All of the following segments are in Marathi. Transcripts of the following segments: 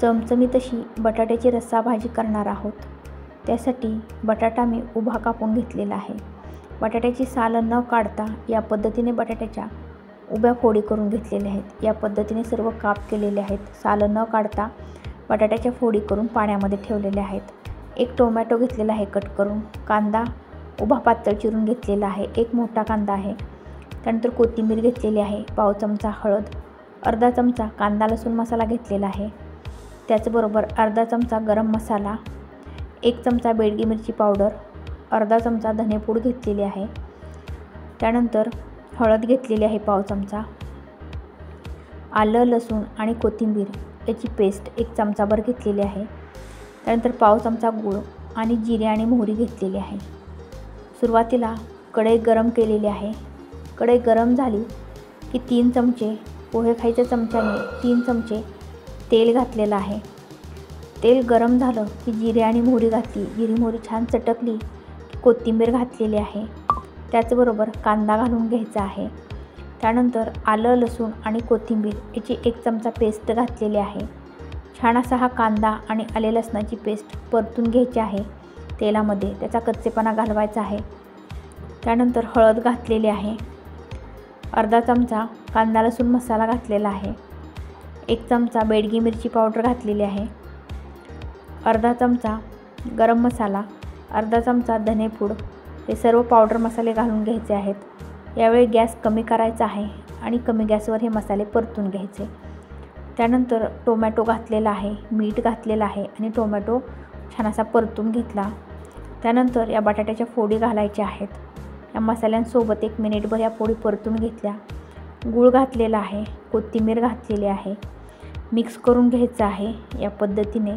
चमचमीत अशी बटाट्याची रस्सा भाजी करणार आहोत। त्यासाठी बटाटा मी उभा कापून घेतलेला आहे। बटाट्याची सालं न काढता या पद्धतीने बटाट्याच्या उभ्या फोडी करून घेतलेल्या आहेत। या पद्धतीने सर्व काप केलेले आहेत। सालं न काढता बटाट्याच्या फोडी करून पाण्यामध्ये ठेवलेल्या आहेत। एक टोमॅटो घेतलेला आहे कट करून, कांदा उभा पातळ चिरून घेतलेला आहे, एक मोठा कांदा आहे। त्यानंतर कोथिंबीर घेतलेली आहे, पाव चमचा हळद, अर्धा चमचा कांदा लसूण मसाला घेतलेला आहे। त्याचबरोबर अर्धा चमचा गरम मसाला, एक चमचा बेडगी मिरची पावडर, अर्धा चमचा धनेपूड घेतलेली आहे। त्यानंतर हळद घेतलेली आहे पाव चमचा, आलं लसूण आणि कोथिंबीर याची पेस्ट एक चमचाभर घेतलेली आहे। त्यानंतर पाव चमचा गूळ आणि जिरे आणि मोहरी घेतलेली आहे। सुरुवातीला कढई गरम केलेली आहे। कढई गरम झाली की 3 चमचे पोहे खायच्या चमच्याने 3 चमचे तेल घातलेलं आहे। तेल गरम झालं की जिरे आणि मोहरी घातली। जिरी मोहरी छान चटकली की कोथिंबीर घातलेली आहे। त्याचबरोबर कांदा घालून घ्यायचा आहे। त्यानंतर आलं लसूण आणि कोथिंबीर याची 1 चमचा पेस्ट घातलेली आहे। छान असा हा कांदा आणि आले लसणाची पेस्ट परतून घ्यायची आहे तेलामध्ये, त्याचा कच्चेपणा घालवायचा आहे। त्यानंतर हळद घातलेली आहे, अर्धा चमचा कांदा लसूण मसाला घातलेला आहे, 1 चमचा बेडगी मिरची पावडर घातलेली आहे, अर्धा चमचा गरम मसाला, अर्धा चमचा धनेपूड, हे सर्व पावडर मसाले घालून घ्यायचे आहेत। यावेळी गॅस कमी करायचा आहे आणि कमी गॅसवर हे मसाले परतून घ्यायचे। त्यानंतर टोमॅटो घातलेला आहे, मीठ घातलेलं आहे आणि टोमॅटो छान असा परतून घेतला। त्यानंतर या बटाट्याच्या फोडी घालायच्या आहेत। या मसाल्यांसोबत 1 मिनिटभर या फोडी परतून घेतल्या। गूळ घातलेला आहे, कोथिंबीर घातलेली आहे, मिक्स करून घ्यायचं आहे। या पद्धतीने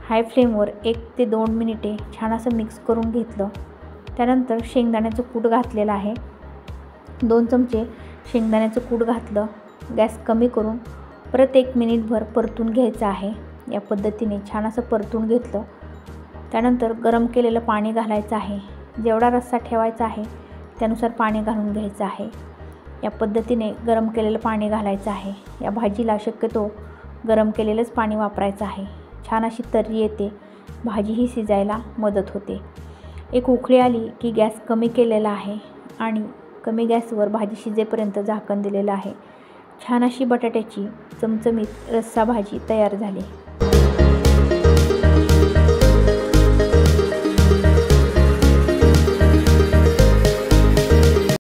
हाय फ्लेमवर 1 ते 2 मिनिटे छान असं मिक्स करून घेतलं। त्यानंतर शेंगदाण्याचं कूट घातलेलं आहे, 2 चमचे शेंगदाण्याचं कूट घातलं। गॅस कमी करून परत 1 मिनिटभर परतून घ्यायचं आहे। या पद्धतीने छान असं परतून घेतलं। त्यानंतर गरम केलेलं पाणी घालायचं आहे। जेवढा रस्सा ठेवायचा आहे त्यानुसार पाणी घालून घ्यायचं आहे। या पद्धतीने गरम केलेलं पाणी घालायचं आहे। या भाजीला शक्यतो गरम केलेलंच पाणी वापरायचं आहे। छान अशी तर्री येते, भाजीही शिजायला मदत होते। एक उकळी आली की गॅस कमी केलेला आहे आणि कमी गॅसवर भाजी शिजेपर्यंत झाकण दिलेलं आहे। छान अशी बटाट्याची चमचमीत रस्सा भाजी तयार झाली।